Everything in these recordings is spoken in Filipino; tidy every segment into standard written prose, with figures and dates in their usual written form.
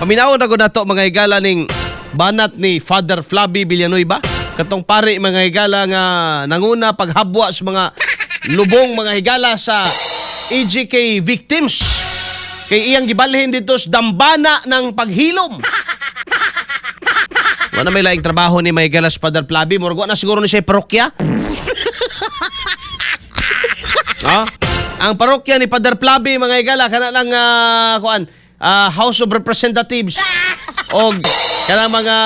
Paminawon na ko na to mga higala ning banat ni Father Flavi Villanueva. Katong pare mga higala nga nanguna paghabwa sa mga lubong mga higala sa EJK victims. Kay iyang gibalhin dito sa dambana ng paghilom. Wala may laing trabaho ni mga higala sa Father Flavi. Murgo na siguro ni siya parokya. Ang parokya ni Father Flavi mga higala kana lang House of Representatives o kana mga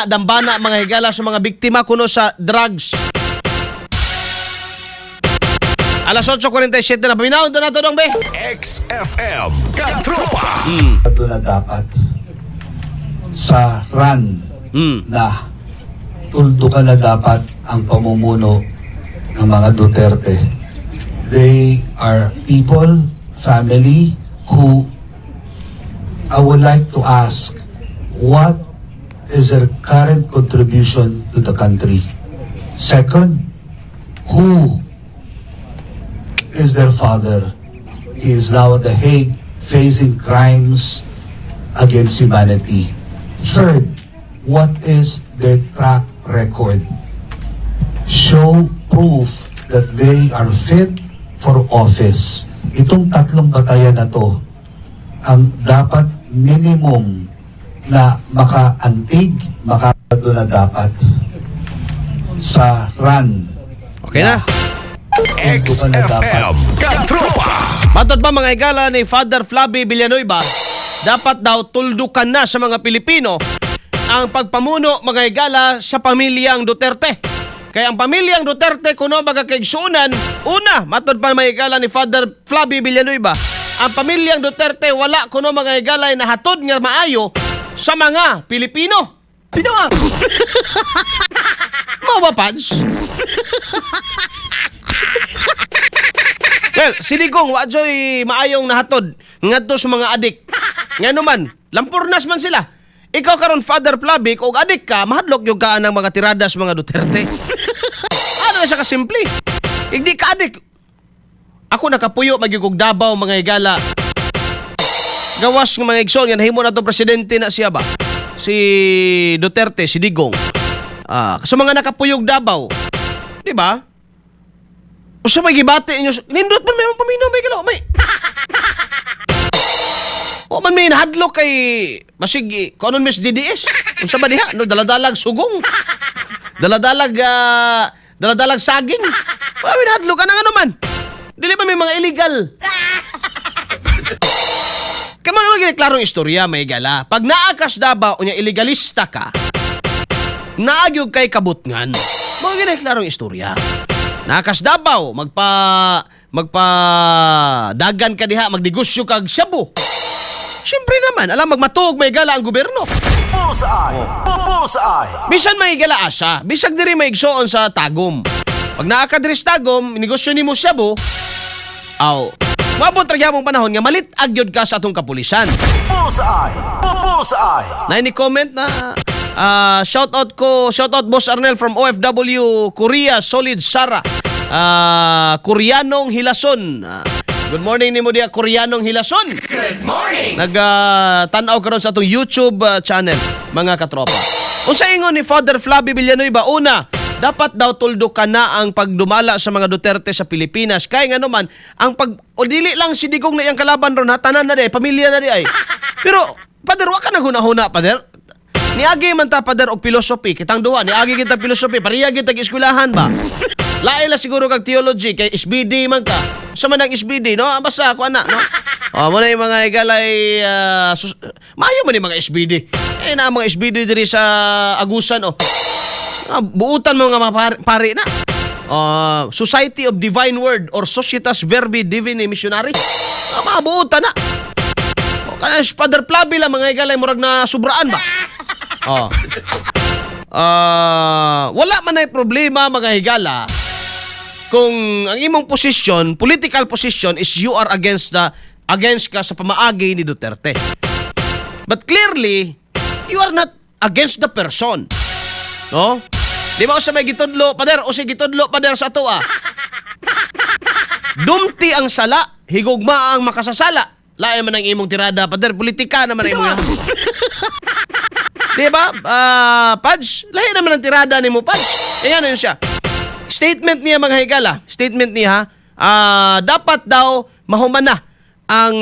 dambana mga higala sa mga biktima kuno sa drugs. Alas 8:47 na paminawon na to dong be. XFM Katropa. Ito na dapat sa run na tuldukan na dapat ang pamumuno ng mga Duterte. They are people, family, who I would like to ask, what is their current contribution to the country? Second, who is their father? He is now at The Hague facing crimes against humanity. Third, what is their track record? Show proof that they are fit for office. Itong tatlong batayan na to ang dapat minimum na makaantig, makakado na dapat sa run. Okay na. XFM Katropa. Matod ba mga higala ni Father Flavi Villanueva, dapat daw tuldukan na sa mga Pilipino ang pagpamuno mga higala sa pamilyang Duterte. Kaya ang pamilyang Duterte kuno baga kaigsunan, una, matod pa mga higala ni Father Flavi Villanueva, ang pamilyang Duterte wala kuno mga higala na hatod nga maayo sa mga Pilipino. Pinuang! Mau ba, Pads? Well, siligong, wadyo'y maayong nahatod ngadto sa mga adik. Nga naman, lampurnas man sila. Ikaw karon Father Flavi, kung adik ka, mahadlok yung kaan ng mga tiradas mga Duterte. Ano siya kasimple? Hindi ka adik. Ako nakapuyo, magyugog Davao, mga higala. Gawas ng mga igsoon, yan, himo na to presidente na siya ba? Si Duterte, si Digong. Sa mga nakapuyog Davao, di ba? O sa may gibate inyo, nindot man may paminaw, may galaw, may... O man may nahadlok kay masig kung anong Miss DDS. Kung sa ba diha, no, daladalag sugong. Daladalag saging. Wala may nahadlok, anang ano man. Dili ba may mga illegal. Kaya man naman ginaklarong istorya, may gala. Pag naakas Davao, unya illegalista ka, naagyog kay kabutngan. Mga ginaklarong istorya. Naakas Davao, magpa-dagan ka diha, magdegosyo kag shabu. Siyempre naman, alam magmatog may gala ang gobyerno. Bullseye. Bullseye. Bisan may gala asa, bisag diri may igsoon sa Tagum. Pag naakadiri sa Tagum, negosyo nimo shabu, mabot ra gyapon panahon nga malit agyod ka sa atong kapulisan. Bullseye. Bullseye. Na ini comment na shout out Boss Arnel from OFW Korea Solid Sara. Koreanong Hilason. Good morning nimo dia Koreanong Hilason. Good morning. Tanaw karon sa atong YouTube channel mga katropa. Unsa ingon ni Father Flavi Villanueva, una, dapat daw tuldukan na ang pagdumala sa mga Duterte sa Pilipinas. Kaya nga naman, dili lang si Digong na iyang kalaban ron, tanan na di, pamilya na di ay. Pero, Pader, waka na huna-huna, Pader. Niagi man ta, Pader, og philosophy. Kitang duwa, niagi kita philosophy, pariya kita eskwelahan ba? Laila siguro kag theology, kay SBD man ka. Sa man ang SBD, no? Basta ako na, no? Muna yung mga igalay, mayo man yung mga SBD. Na mga SBD diri sa Agusan, buutan mo nga mga pari na. Society of Divine Word or Societas Verbi Divini Missionary. Mga buutan na. Kana Father Flavi lang mga igalay murag na subraan ba? Wala man ay problema mga higala kung ang imong posisyon, political position is you are against ka sa pamaagi ni Duterte. But clearly, you are not against the person. No? Di ba sa may gitudlo, Pader, sa ato Dumti ang sala, higugma ang makasasala. Lain man ang imong tirada, Pader. Politika naman ang imong yan. Diba? Pads, lahi naman ang tirada ni mo, Pads. Ayan na yun siya. Statement niya, mga higala. Statement niya, dapat daw mahumana ang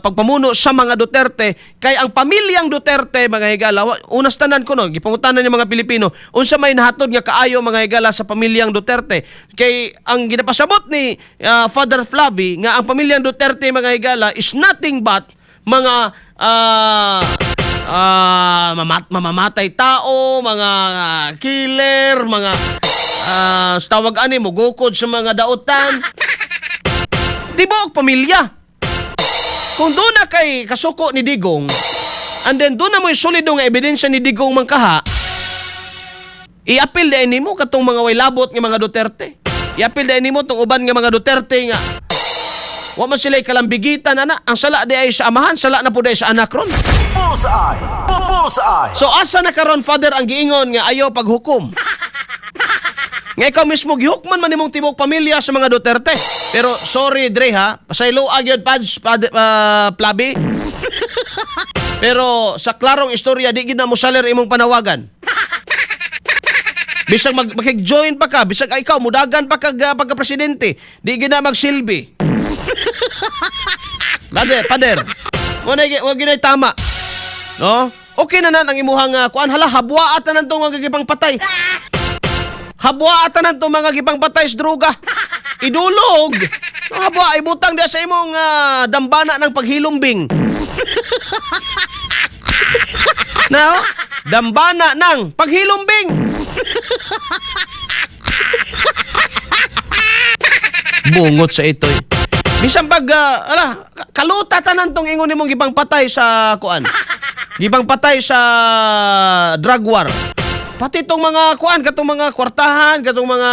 pagpamuno sa mga Duterte kay ang pamilyang Duterte, mga higala, unas tanan ko no, gipangutanan ng mga Pilipino unsa may nahatod nga kaayo, mga higala, sa pamilyang Duterte. Kay ang ginapasabot ni Father Flavi nga ang pamilyang Duterte, mga higala, is nothing but mga mamamatay tao, mga killer, mga tawag ani mo gukod sa mga daotan. Di ba og pamilya? Kung doon na kay kasuko ni Digong, and then doon na mo yung solido nga ebidensya ni Digong mangkaha, i-appeal na mo katong mga way labot ng mga Duterte. I-appeal na mo tong uban nga mga Duterte nga wa man sila kalambigitan, ana. Ang sala di ay sa amahan, sala na po di sa anak ron. Bullseye! Bullseye! So asa na karon, Father, ang giingon nga ayaw paghukom? Nga ikaw mismo gihukman man nimong tibok pamilya sa mga Duterte. Pero sorry Dre ha, pasaylo agyod Pads, Plabi. Pero sa klarong istorya di gid na mo saler imong panawagan. Bisag makig-join pa ka, bisag ikaw mudagan pa kag pagka-presidente, di gid na magsilbi. Pader. Wag ginay tama. No? Okay na ang imuhang kuan, hala habwa atan nanto nga gipang patay. Habwa atan nanto mga gipang patay sa droga. Idulog. Habwa ibutang dia sa imong dambana ng paghilumbing. No? Dambana ng paghilumbing. Bungot sa ito. Bisan pag kaluta tanan tong ingon nimong gipang patay sa kuan. Gipang patay sa drug war. Pati itong mga kuan, katong mga kwartahan, katong mga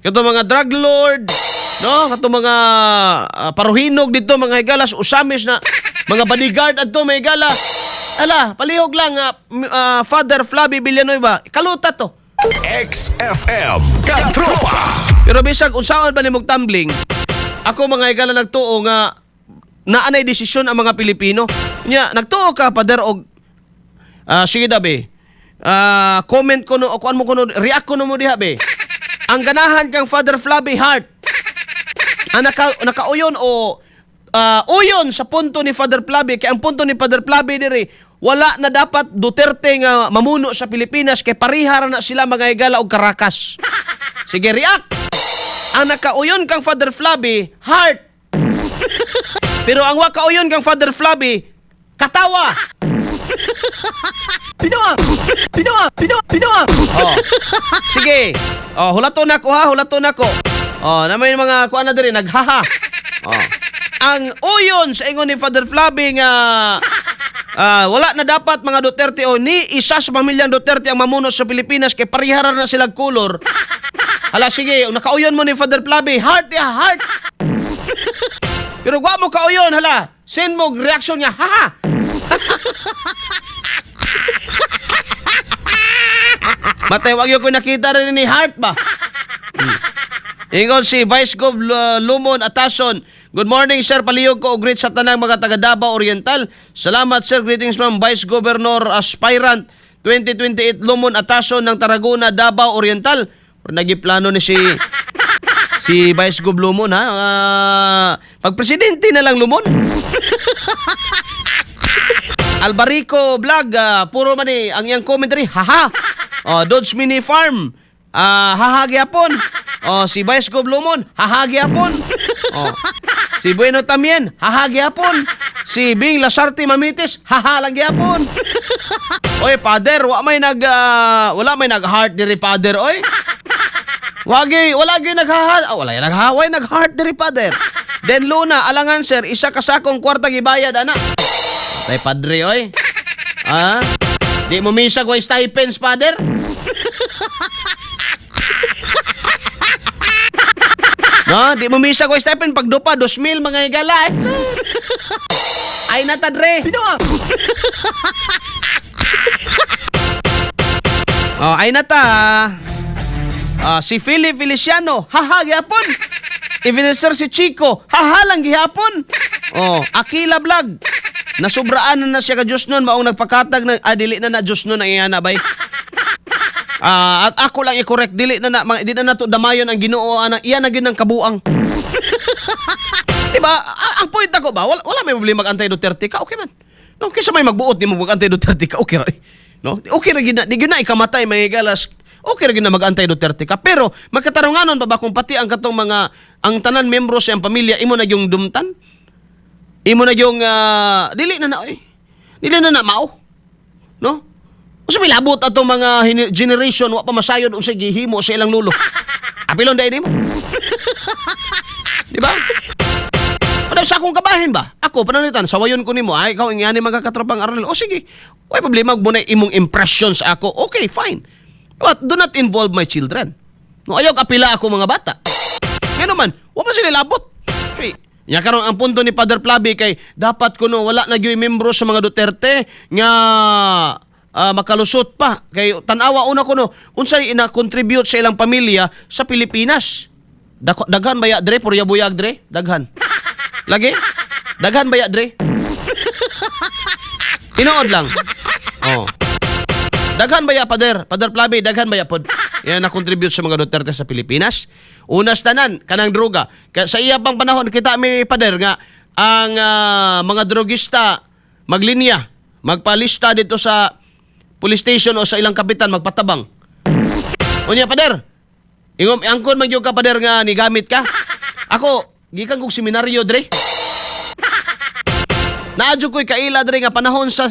katong mga drug lord, no? Katong mga paruhinog dito, mga higalas, usamis na mga bodyguard adto, mga higala. Ala, palihog lang Father Flavi Villanueva, kaluta to. XFM Katropa! Pero bisag unsaon ba nimong tumbling? Ako, mga higala, nagtuo nga naanay desisyon ang mga Pilipino. Nya nagtuo ka, Pader, og sige dabe. Comment ko no, o kuan mo ko no, react ko no mo diha be. Ang ganahan kang Father Flavi Heart. Ang nakauyon o uyon sa punto ni Father Flavi, kay ang punto ni Father Flavi diri, wala na dapat Duterte nga mamuno sa Pilipinas kay parihara na sila, mga higala, og Caracas. Sige, react. Ang nakauyon kang Father Flavi Heart. Pero ang wa kauyon kang Father Flavi katawa. Pinawa. Oh. Sige. Oh, hulaton ako ha, hulaton ako. Oh, na may mga kuan na diri naghaha. Oh. Ang uyon sa ingon ni Father Flavi nga wala na dapat mga Duterte o ni isa sa pamilyang Duterte ang mamuno sa Pilipinas kay parihara na sila kulor. Hala, sige, nakauyon mo ni Father Flavi, heart. Pero gwa mo kauyon, hala, send mo reaction niya, haha. Matay, wag yung ko nakita rin ni Heart ba? Ingon si Vice Gov Lumon Atason. Good morning, sir. Palihog ko o greet sa tanang mga taga Davao Oriental. Salamat, sir. Greetings from Vice Governor Aspirant 2028 Lumon Atason ng Tarragona, Davao Oriental. Nagiplano ni si Vice Gov Lumon, ha? Pag-presidente na lang Lumon. Albarico Vlog, puro man ang iyang commentary, haha. Dodge Mini Farm, haha gyapon. Si Vice Gov Lumon, haha gyapon. Si Bueno Tamien, haha gyapon. Si Bing Lasarte Mamitis, haha lang gyapon. Oy, Father, wala may nag-heart diri, Father, oy. Wala gyud naghahaway nag-heart diri, Father. Den Luna, alangan, sir, isa ka sakong kwarta gibayad, ana. Tay Padre, oy. Di mo misag way stipends, Father? No, di mo misag way stipend pagdupa 2,000 mga higala. Ay nata, Dre. Ay nata. Si Philip Feliciano, haha gyapon. Evidencer si Chico, hahalang gihapon. Oh, Akila Vlog. Nasubraan na siya ka Diyos nun, maong nagpakatag na, dili na Diyos nun ang iyana bay. At ako lang i-correct, dili na to damayon ang Ginoo, iyan na gyud ng kabuang. Diba, ang point ako ba, wala may problema mag-antay Duterte ka, okay man. No, kaysa may magbuot ni mo mag-antay Duterte ka, okay ra. No? Okay ra gyud na, di gyud na ikamatay may galas. Okay ra gyud na mag-antay Duterte ka, pero magkatarunganon pa ba kung pati ang katong mga ang tanan membro sa iyang pamilya imo na yung dumtan? Imo na yung dili na mao. No? Usa may labot atong mga generation wa pa masayod unsay gihimo sa ilang lulo. Apilon dai nimo. Di ba? Ano sa akong kabahin ba? Ako pananitan sawayon ko nimo ay ikaw ingani magkakatropang Arnel. O sige. Way problema mo na imong impressions sa ako. Okay, fine. But do not involve my children. No, ayaw kapila ako mga bata. Ngano man, wa man sila labot. Okay. Nya karon ang punto ni Father Flavi kay dapat kuno wala na gyud membro sa mga Duterte nga makalusot pa kay tan-awa una kuno unsay ina-contribute sa ilang pamilya sa Pilipinas. Daghan baya dre purya buyag dre, daghan. Lagi? Daghan baya dre. Tinuod lang. Oh. Daghan baya Father Flavi, daghan baya pod. Yan na-contribute sa mga Duterte sa Pilipinas. Unas tanan kanang droga. Kaya sa iya pang panahon kita may Father nga ang mga drogista maglinya, magpalista dito sa police station o sa ilang kapitan magpatabang. Unya Father, ingom angkon man gyud ka Father nga ni gamit ka. Ako gikan kog seminaryo dre. Naadyo ko'y kaila dre nga panahon sa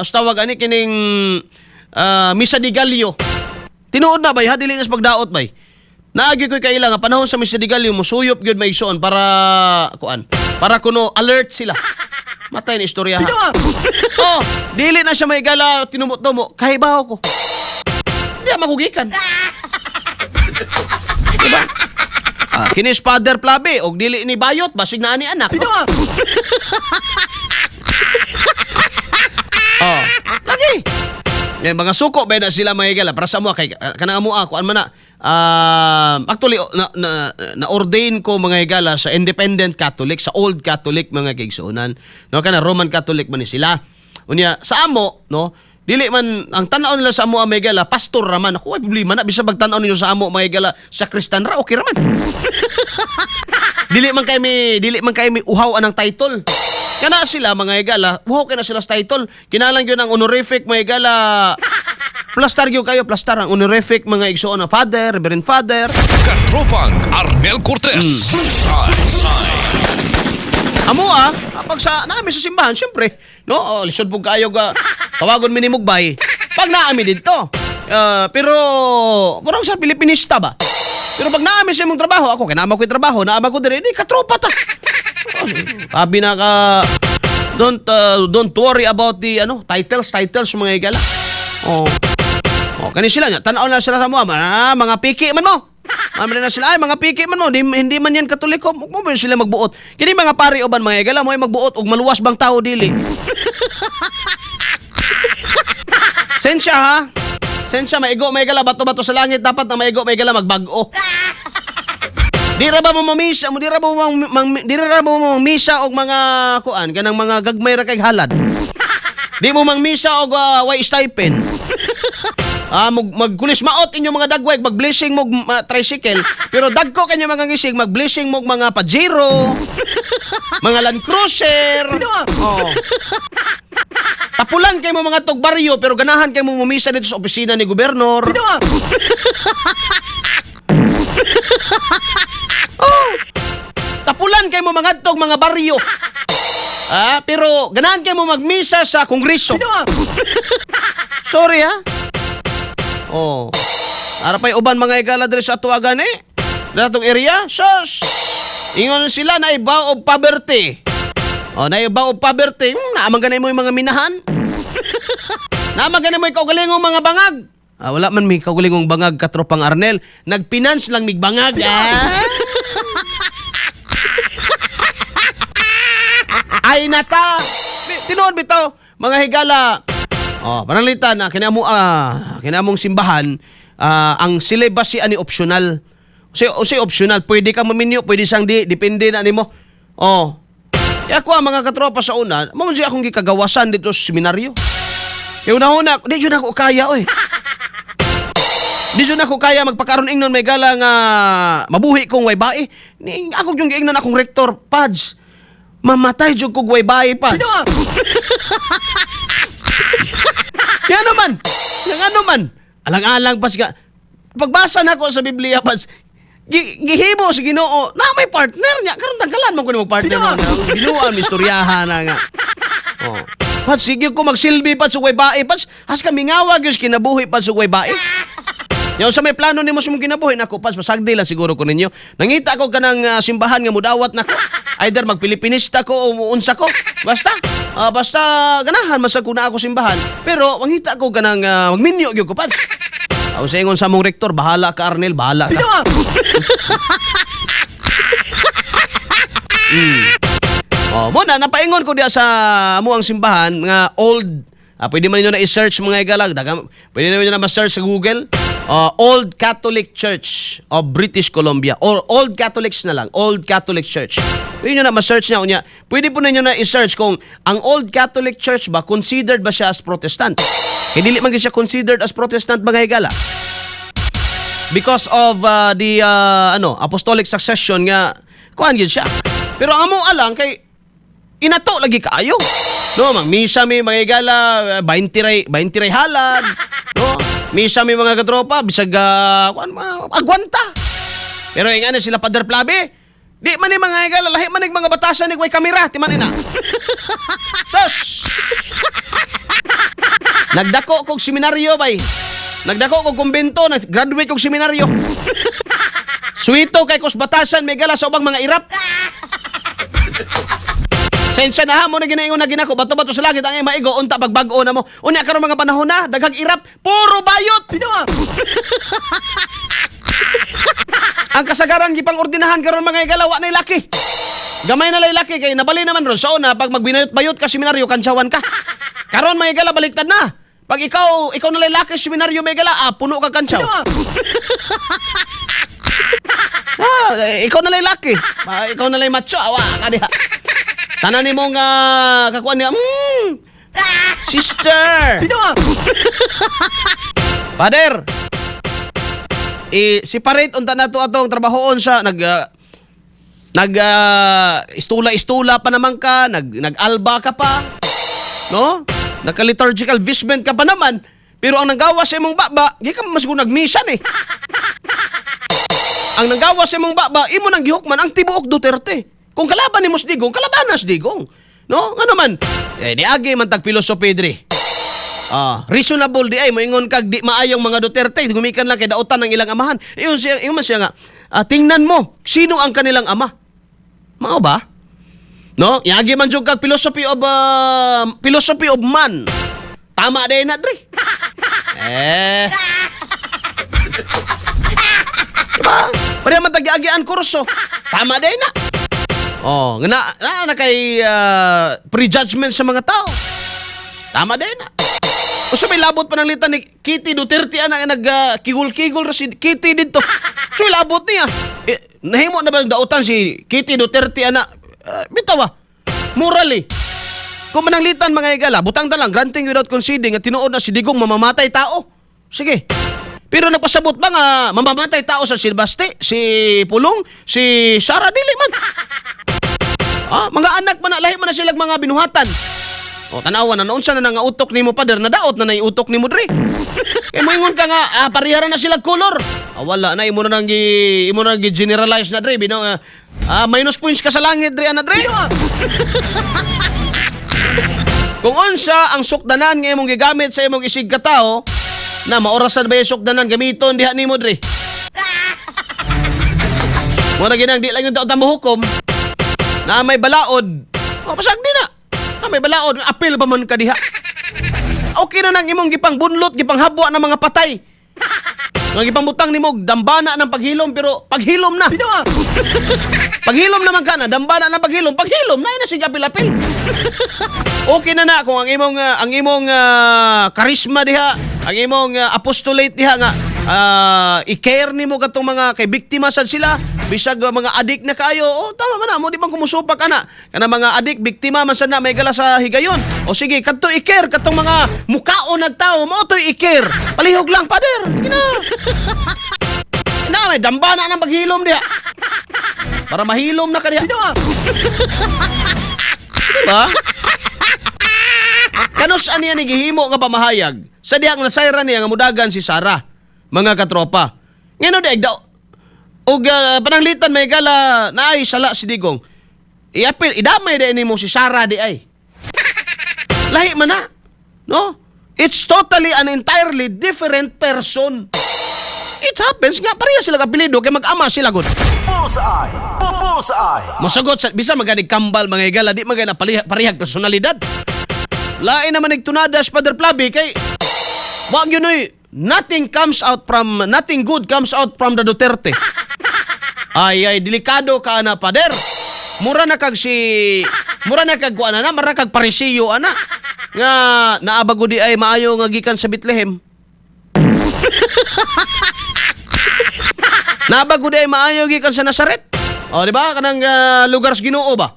tawag ani kining Misa de Gallo. Tinuod na bay ha dili na sa pagdaot bay. Naagi ko'y kaila nga panahon sa Misa de Gallo musuyop gyud may igsoon para kuno alert sila. Matay ni istorya ha. Oh, dili na siya may gala tinumot-tumo kahibaw ko. Di makugikan. Diba? Kinis Father Flavi og dili ni bayot basig na ani anak. Oh, lagi. Yan mga suko ba na sila mga igala para sa mo kay kana mo ako man na actually na ordain ko mga igala sa Independent Catholic, sa Old Catholic mga kaigsuonan. No kana Roman Catholic man ni sila. Unya sa amo no dili man ang tan-aw nila sa amo mga igala pastor raman. Ako ay problema na bisa magtan-aw ninyo sa amo mga igala sa Kristan ra okay raman. dili man kay mi uhaw anang title. Kana sila mga igala, wow kaya na sila sa title. Kinalang yun ang honorific mga igala. Plastar yun kayo, plastar ang honorific mga igsoon na Father, Reverend Father. Katropang Arnel Cortez. Amo pag sa namin sa simbahan, syempre, no, lisod po kayo tawagon minimugbay. Pag naami dito. Pero, parang sa Pilipinista ba? Pero pag naami sa imong trabaho, ako, kinama ko yung trabaho, naama ko din, di, katropa ta. Sabi na ka don't worry about the titles mga igala. Kani sila nya tan-aw na sila sa mga piki man mo. Mamre na sila ay mga piki man mo hindi man yan Katoliko mo sila magbuot. Kini mga pari uban mga igala mo ay magbuot og maluwas bang tao dili. Sensya ha. Sensya maigo may igala bato-bato sa langit dapat na maigo may igala magbag-o. Di ra ba mo mamisa og mga kuan kanang mga gagmay ra kay halad. Di mo mangmisa og way stipend. Magkulis maot inyo mga dagway mag-blessing mo tricycle pero dagko kanyo mga ngising mag-blessing mo mga Pajero, mga Land Cruiser. Tapulan kay mo mga tog baryo pero ganahan kay mo mumisa dito sa opisina ni gobernador. Tapulan kay mo mangadtog mga baryo. Pero ganahan kay mo magmisa sa kongreso. Sorry ha. Ara pa'y uban mga igala diri sa tuwagan datong area. Sus. Ingon sila na ibaw og poverty. Na ibaw og poverty. Naaman ganay mo yung mga minahan. Naaman ganay mo yung kaugalingong mga bangag. Wala man may kaugalingong bangag katropang Arnel. Nagpinance lang mig bangag. Ay nata. Tinuod bitaw mga higala. Pananglitan na kinamong simbahan ang celibacy ani optional. Unsay optional, pwede kang maminyo, pwede sang di, depende na nimo. Oh. Kaya ako mga katropa sa una, mo siya akong gikagawasan dito sa seminaryo. Kaya una-una, di yun ako kaya, oy. Di yun ako kaya magpakaroon ingnon may gala nga mabuhi kong way bae. Ni ako yung giingnan akong rektor, Pads. Mamatay jud kog way bae, Pads. Kaya naman, nga naman. Alang-alang pas nga. Pagbasa na ko sa Biblia, Pads, gihimo si Ginoo na may partner niya. Karon tanggalan mo ko ni mo partner mo. Ginoo ang istoryahan na nga. Oh. Pads, sige ko magsilbi pa sa way bae, Pads. Has kami ngawag yung kinabuhi pa sa way bae. Yung sa may plano ni mo sa mong kinabuhi, nako, Pads, pasagdi lang siguro ko ninyo. Nangita ko kanang simbahan nga mudawat na ko. Either magpilipinista ko o unsa ko. Basta ganahan masag ko na ako simbahan. Pero mangita ko kanang magminyo gyud ko, Pads. Ako sa ingon sa mong rektor, bahala ka Arnel, bahala ka. Oh, mo na napaingon ko diya sa amuang simbahan nga old. Pwede man niyo na i-search mga igalag. Pwede niyo na ma-search sa Google. Old Catholic Church of British Columbia or Old Catholics na lang, Old Catholic Church. Pwede niyo na ma-search niya. Pwede po ninyo na i-search kung ang Old Catholic Church ba considered ba siya as Protestant. Hindi man siya considered as Protestant mga higala. Because of the apostolic succession nga kuan gyud siya. Pero amo alang kay inato lagi kaayo. No, misa mi mga higala 20 ray halad. No, misa mi mga katropa bisag agwanta. Pero ingana sila Father Flabe. Di man ni mga higala lahi man mga batasan ni way kamera timan ina. Sus. Nagdako kog seminaryo bay. Nagdako kog kumbento, nag-graduate kog seminaryo. Suwito kay kos batasan may gala sa ubang mga irap. Sensya na ha mo na ginaingon na ginako bato-bato sa langit ang maigo unta pagbag-o na mo. Unya karon mga panahon na daghang irap, puro bayot. Ang kasagaran gipang ordinahan karon mga igalawa na laki. Gamay na laki kay nabali naman ron sa una pag magbinayot-bayot ka seminaryo kansawan ka. Karon mga igala baliktad na. Pag ikaw na lalaki sa seminaryo may gala, puno ka kansaw. Ikaw na lalaki. Ikaw na lay macho, awa ka diha. Tanan ni mong kakuan niya, sister. Father, separate unta na to atong trabahoon sa istula-istula pa naman ka, nag-alba ka pa. No? Naka-liturgical vestment ka pa naman, pero ang nanggawa sa imong baba, di ka mas nagmisan eh. Ang nanggawa sa imong baba, imo nang gihukman ang tibuok Duterte. Kung kalaban ni Digong, kalabanas Digong. No? Nga naman, diagi man tag philosophy diri. Reasonable di ay moingon kag di maayong mga Duterte, gumikan lang kay dautan ng ilang amahan. Iyon man siya nga, tingnan mo, sino ang kanilang ama? Mao ba? No, yagi man jud kag philosophy of man. Tama day na dre. Diba? Pare man tag-agian kurso. Tama day na. Oh, na kay prejudgment sa mga tao. Tama day na. O sa may labot pa ng litan ni Kitty Duterte ana nagkigol-kigol ra si Kitty dito. So labot niya. Nahimo na ba dautan si Kitty Duterte ana? Bitaw morally. Kung mananglitan mga igala, butang lang, granting without conceding at tinuod na si Digong mamamatay tao. Sige. Pero nagpasabot ba nga mamamatay tao sa si Baste, si Pulong, si Sara dili man. Mga anak man na, lahi man na silang mga binuhatan. O tanawan na naunsa na nga utok nimo Pader, na daot na utok nimo dre. Kay moingon ka nga parihara na sila color. Wala na imo na generalize na dre binaw minus points ka sa langit dre ana dre. Kung unsa ang sukdanan nga imong gigamit sa imong isig ka tao na maorasan ba yung sukdanan gamiton diha nimo dre. Wala ginang di lang yung tao tamo hukom na may balaod. Pasagdi na. May balaod, apil ba man ka diha? Okay na nang imong gipang bunlot, gipang habwa ng mga patay. Nga gipang butang nimo dambana ng paghilom pero paghilom na. Paghilom naman ka na, dambana ng paghilom na ina siya apil-apil. Okay na kung ang imong karisma diha, ang imong apostolate diha nga i-care nimo katong mga kay biktima sad sila, bisag mga adik na kayo. O tama man na mo di bang kumusupak ana. Kana mga adik biktima man sad na may gala sa higayon. O sige, kadto i-care katong mga mukaon nagtao, mo to i-care. Palihog lang pader. Na may dambana nang paghilom diha. Para mahilom na kaniya. Diba? Kanos aniya ni gihimo nga pamahayag sa dihang nasayran niya nga mudagan si Sarah, mga katropa. Ngano di daw og pananglitan may gala naay sala si Digong. Iapil idamay di nimo si Sarah di ay. Lahi man na. No? It's totally an entirely different person. It happens nga pareha sila kapilido kay mag-ama sila gud. Bullseye! Bullseye! Masagot sa bisa maganig kambal mga igala di magay na parehag personalidad. Lain naman nagtunadas Father Flavi kay wag yun nothing good comes out from the Duterte. Ay delikado ka na pader. Mura na kag kuan na mura kag parisiyo ana nga naabago di ay maayo nga gikan sa Bethlehem. Nabago di ay maayo gikan sa Nazaret. O di ba kanang lugar sa Ginoo ba?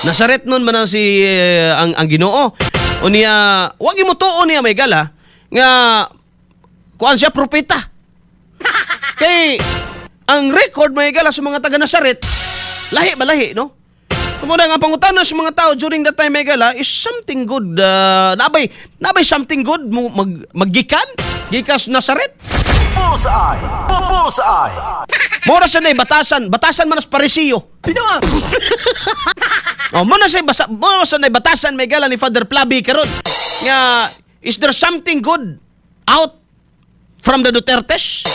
Nazaret nun man si ang Ginoo. O niya wag mo tuon niya may gala nga kuan siya propeta. Kay ang record may gala sa mga taga Nazaret lahi ba lahi no? Kumuna nga pangutana sa mga tao during that time may gala is something good. Nabay something good maggikan gikas Nazaret. Bullseye! Bullseye! Mora sa batasan man as parisiyo. Oh, mora sa batasan may gala ni Father Flavi karon. Nga is there something good out from the Dutertes?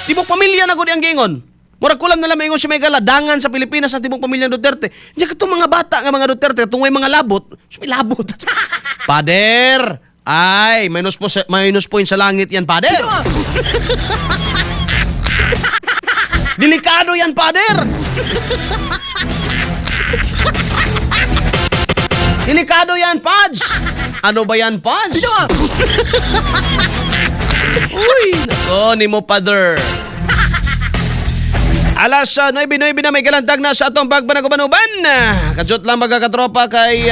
Tibok pamilya na gud ang gingon. Mura kulang na lang ingon si may gala dangan sa Pilipinas ang tibok pamilya Duterte. Nya katong mga bata nga mga Duterte tungay mga labot, may labot. Pader, ay minus point sa langit yan, pader. Delikado yan, pader. Delikado yan, Pads. Ano ba yan, Pads? Uy, nako ni mo, pader. Alas 9:09 na may galantag na sa atong pagbanagubanuban. Kajot lang mga katropa kay